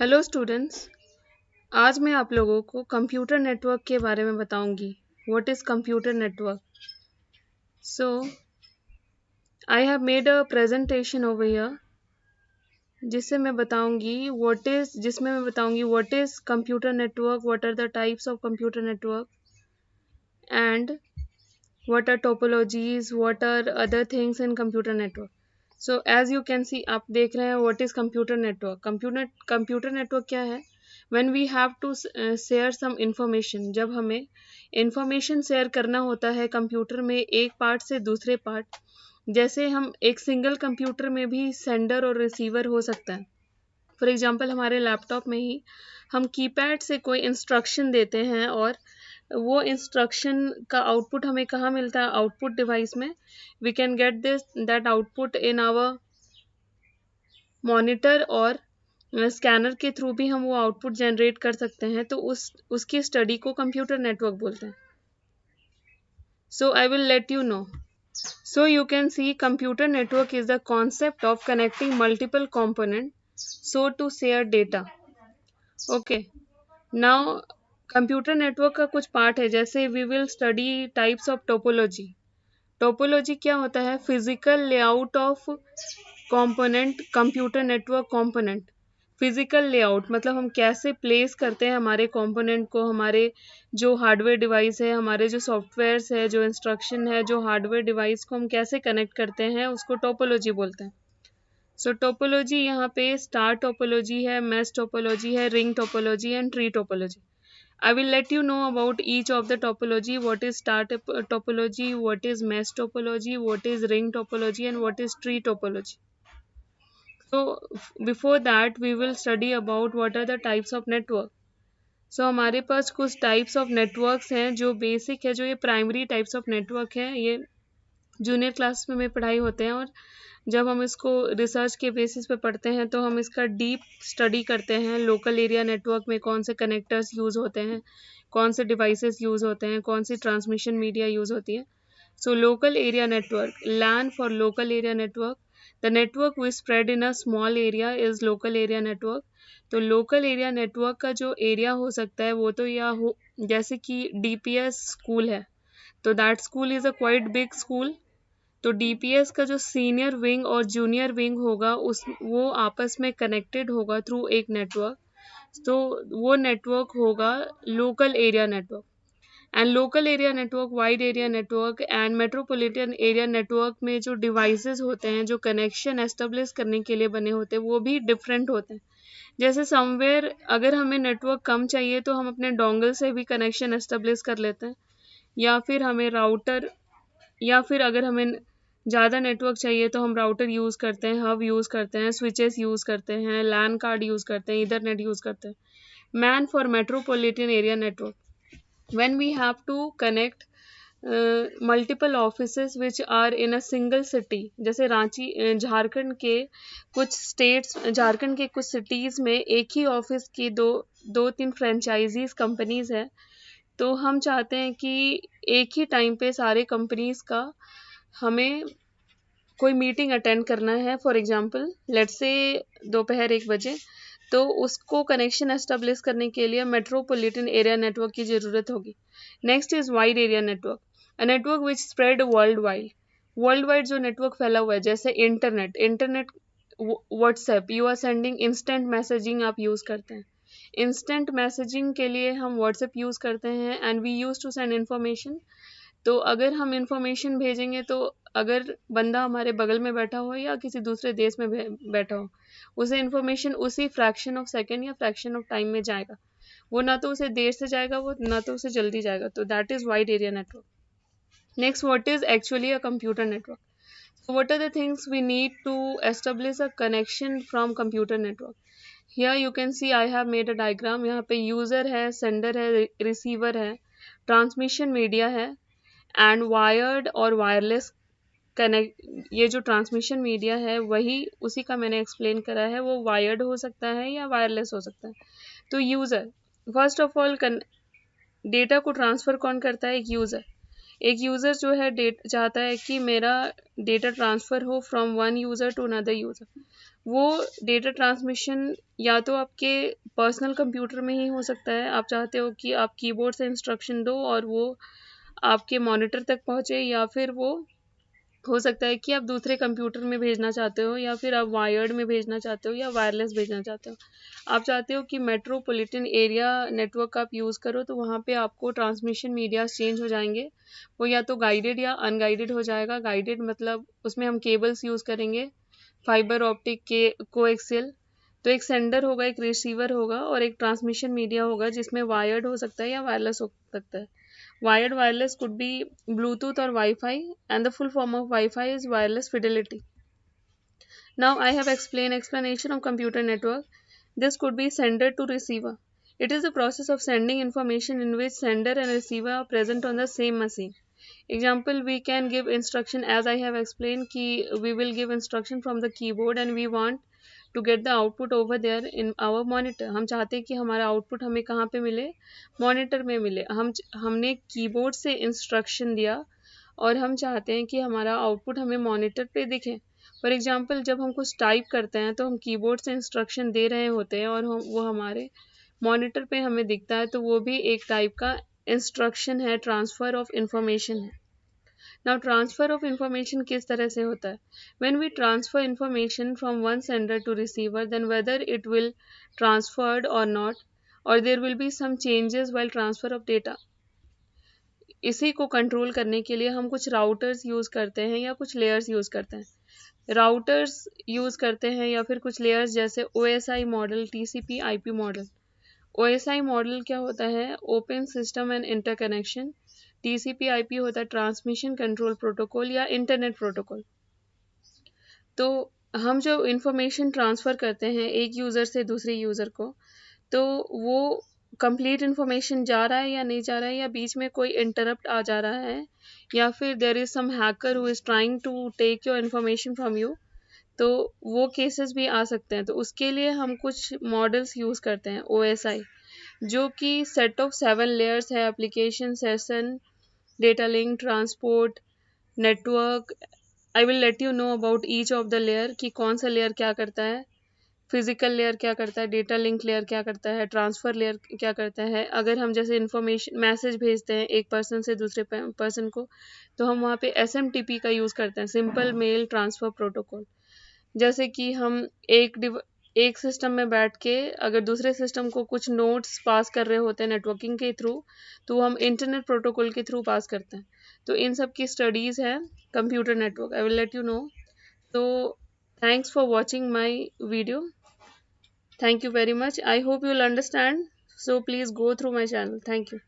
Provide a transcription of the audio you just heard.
Hello students. आज मैं आप लोगों को कंप्यूटर नेटवर्क के बारे में बताऊंगी। What is computer network? So I have made a presentation over here जिसमें मैं बताऊंगी what is computer network, what are the types of computer network and what are topologies, what are other things in computer network. So as you can see, आप देख रहे हैं what is computer network. Computer network क्या है? when we have to share some information, जब हमें information share करना होता है कंप्यूटर में एक पार्ट से दूसरे पार्ट, जैसे हम एक सिंगल कंप्यूटर में भी सेंडर और रिसीवर हो सकता है। फॉर एग्जांपल हमारे लैपटॉप में ही हम कीपैड से कोई इंस्ट्रक्शन देते हैं और वो इंस्ट्रक्शन का आउटपुट हमें कहाँ मिलता है? आउटपुट डिवाइस में। We can get that output in our monitor और स्कैनर के थ्रू भी हम वो आउटपुट जनरेट कर सकते हैं, तो उसकी स्टडी को कंप्यूटर नेटवर्क बोलते हैं। So I will let you know. So you can see computer network is the concept of connecting multiple component so to share data. Okay, now computer network का कुछ पार्ट है, जैसे we will study types of topology. Topology क्या होता है? Physical layout of component, computer network component. Physical layout मतलब हम कैसे प्लेस करते हैं हमारे कंपोनेंट को, हमारे जो हार्डवेयर डिवाइस है, हमारे जो सॉफ्टवेयर्स है, जो इंस्ट्रक्शन है, जो हार्डवेयर डिवाइस को हम कैसे कनेक्ट करते हैं, उसको टोपोलॉजी बोलते हैं। सो टोपोलॉजी यहाँ पे स्टार टोपोलॉजी है, मेश टोपोलॉजी है, ring topology and tree topology. I will let you know about each of the topology, what is star topology, what is mesh topology, what is ring topology and what is tree topology. So before that we will study about what are the types of network. So हमारे पास कुछ types of networks हैं जो basic है, जो ये primary types of network है, ये junior class में पढ़ाई होते हैं और जब हम इसको रिसर्च के बेसिस पे पढ़ते हैं तो हम इसका डीप स्टडी करते हैं। लोकल एरिया नेटवर्क में कौन से कनेक्टर्स यूज़ होते हैं, कौन से डिवाइसेस यूज़ होते हैं, कौन सी ट्रांसमिशन मीडिया यूज़ होती है। So local area network, LAN for local area network. The network we spread in a small area is local area network. तो लोकल एरिया नेटवर्क का जो एरिया हो सकता है वो तो जैसे कि DPS स्कूल है, तो that school is a quite big school. तो DPS का जो सीनियर विंग और जूनियर विंग होगा वो आपस में कनेक्टेड होगा थ्रू एक नेटवर्क, तो वो नेटवर्क होगा local area network. And local area network, wide area network and metropolitan area network में जो डिवाइसेस होते हैं, जो कनेक्शन एस्टेब्लिश करने के लिए बने होते हैं, वो भी डिफरेंट होते हैं। जैसे समवेयर अगर हमें नेटवर्क कम चाहिए तो हम अपने डोंगल से भी कनेक्शन एस्टेब्लिश कर लेते हैं, या फिर हमें राउटर, या फिर अगर हमें ज़्यादा नेटवर्क चाहिए तो हम राउटर यूज़ करते हैं, हब यूज़ करते हैं, स्विचेस यूज़ करते हैं, लैन कार्ड यूज़ करते हैं, ईथरनेट यूज़ करते हैं। MAN for metropolitan area network, when we have to connect multiple offices which are in a single city. जैसे रांची, झारखंड के कुछ सिटीज़ में एक ही ऑफिस की दो तीन फ्रेंचाइजीज कंपनीज है, तो हम चाहते हैं कि एक ही टाइम पे सारे कंपनीज का हमें कोई मीटिंग अटेंड करना है। फॉर एग्जांपल लेट्स से दोपहर 1 बजे, तो उसको कनेक्शन एस्टेब्लिश करने के लिए मेट्रोपॉलिटन एरिया नेटवर्क की ज़रूरत होगी। Next is wide area network, a network which spread world wide जो नेटवर्क फैला हुआ है, जैसे internet WhatsApp, you are sending instant messaging, आप यूज़ करते हैं। इंस्टेंट मैसेजिंग के लिए हम व्हाट्सएप यूज़ करते हैं and we use to send information. तो अगर हम इंफॉर्मेशन भेजेंगे तो अगर बंदा हमारे बगल में बैठा हो या किसी दूसरे देश में बैठा हो, उसे इंफॉर्मेशन उसी फ्रैक्शन ऑफ सेकेंड या फ्रैक्शन ऑफ टाइम में जाएगा। वो ना तो उसे देर से जाएगा, वो ना तो उसे जल्दी जाएगा। तो that is wide area network. Next, what is actually a computer network? So what are the things we need to establish a connection from computer network? Here you can see I have made a diagram. यहाँ पे user है, sender है, receiver है, transmission media है and wired और wireless connect. ये जो transmission media है वही उसी का मैंने एक्सप्लेन करा है, वो वायर्ड हो सकता है या वायरलेस हो सकता है। तो user, first of all data को ट्रांसफ़र कौन करता है? एक यूज़र जो है चाहता है कि मेरा डेटा ट्रांसफ़र हो from one user to another user. वो डेटा ट्रांसमिशन या तो आपके पर्सनल कंप्यूटर में ही हो सकता है, आप चाहते हो कि आप कीबोर्ड से इंस्ट्रक्शन दो और वो आपके मॉनिटर तक पहुंचे, या फिर वो हो सकता है कि आप दूसरे कंप्यूटर में भेजना चाहते हो, या फिर आप वायर्ड में भेजना चाहते हो, या वायरलेस भेजना चाहते हो। आप चाहते हो कि मेट्रोपॉलिटन एरिया नेटवर्क आप यूज़ करो, तो वहाँ पे आपको ट्रांसमिशन मीडिया चेंज हो जाएंगे। वो या तो गाइडेड या अनगाइडेड हो जाएगा। गाइडेड मतलब उसमें हम केबल्स यूज़ करेंगे, फाइबर ऑप्टिक के कोएक्सियल। तो एक सेंडर होगा, एक रिसीवर होगा और एक ट्रांसमिशन मीडिया होगा, जिसमें वायर्ड हो सकता है या वायरलेस हो सकता है। Wired wireless could be Bluetooth or Wi-Fi, and the full form of Wi-Fi is wireless fidelity. Now I have explained explanation of computer network. This could be sender to receiver. It is the process of sending information in which sender and receiver are present on the same machine. Example, we can give instruction as I have explained कि we will give instruction from the keyboard and we want to get the output over there in our monitor. हम चाहते हैं कि हमारा output हमें कहाँ पे मिले, मॉनिटर में मिले। हमने कीबोर्ड से इंस्ट्रक्शन दिया और हम चाहते हैं कि हमारा आउटपुट हमें मॉनिटर पे दिखे। फॉर एग्जांपल, जब हम कुछ टाइप करते हैं तो हम कीबोर्ड से इंस्ट्रक्शन दे रहे होते हैं और वो हमारे मॉनिटर पे हमें दिखता है, तो वो भी एक टाइप का इंस्ट्रक्शन है, ट्रांसफ़र ऑफ इंफॉर्मेशन है। नाउ ट्रांसफ़र ऑफ इंफॉर्मेशन किस तरह से होता है? When we transfer information from one sender to receiver, then whether it will transferred और नॉट, और there will be some changes while transfer of data. इसी को कंट्रोल करने के लिए हम कुछ राउटर्स यूज़ करते हैं या कुछ लेयर्स यूज़ करते हैं। राउटर्स यूज़ करते हैं या फिर कुछ लेयर्स जैसे OSI model, TCP IP model. OSI model क्या होता है? Open system and interconnection. TCP IP होता है ट्रांसमिशन कंट्रोल प्रोटोकॉल या इंटरनेट प्रोटोकॉल। तो हम जो इंफॉर्मेशन ट्रांसफ़र करते हैं एक यूज़र से दूसरे यूज़र को, तो वो कंप्लीट इन्फॉर्मेशन जा रहा है या नहीं जा रहा है, या बीच में कोई इंटरप्ट आ जा रहा है, या फिर there is some hacker who is trying to take your information from you, तो वो केसेस भी आ सकते हैं। तो उसके लिए हम कुछ मॉडल्स यूज़ करते हैं OSI, जो कि सेट ऑफ 7 लेयर्स है: application, session, data link, transport, network. I will let you know about each of the layer कि कौन सा लेयर क्या करता है। फिजिकल लेयर क्या करता है, डेटा लिंक लेयर क्या करता है, ट्रांसफ़र लेयर क्या करता है। अगर हम जैसे इन्फॉर्मेशन मैसेज भेजते हैं एक पर्सन से दूसरे पर्सन को, तो हम वहाँ पे SMTP का यूज़ करते हैं, सिंपल मेल ट्रांसफ़र प्रोटोकॉल। जैसे कि हम एक सिस्टम में बैठ के अगर दूसरे सिस्टम को कुछ नोट्स पास कर रहे होते हैं नेटवर्किंग के थ्रू, तो हम इंटरनेट प्रोटोकॉल के थ्रू पास करते हैं। तो इन सब की स्टडीज़ है computer network. I will let you no. तो thanks for watching my video. Thank you very much. I hope you'll understand. So please go through my channel. Thank you.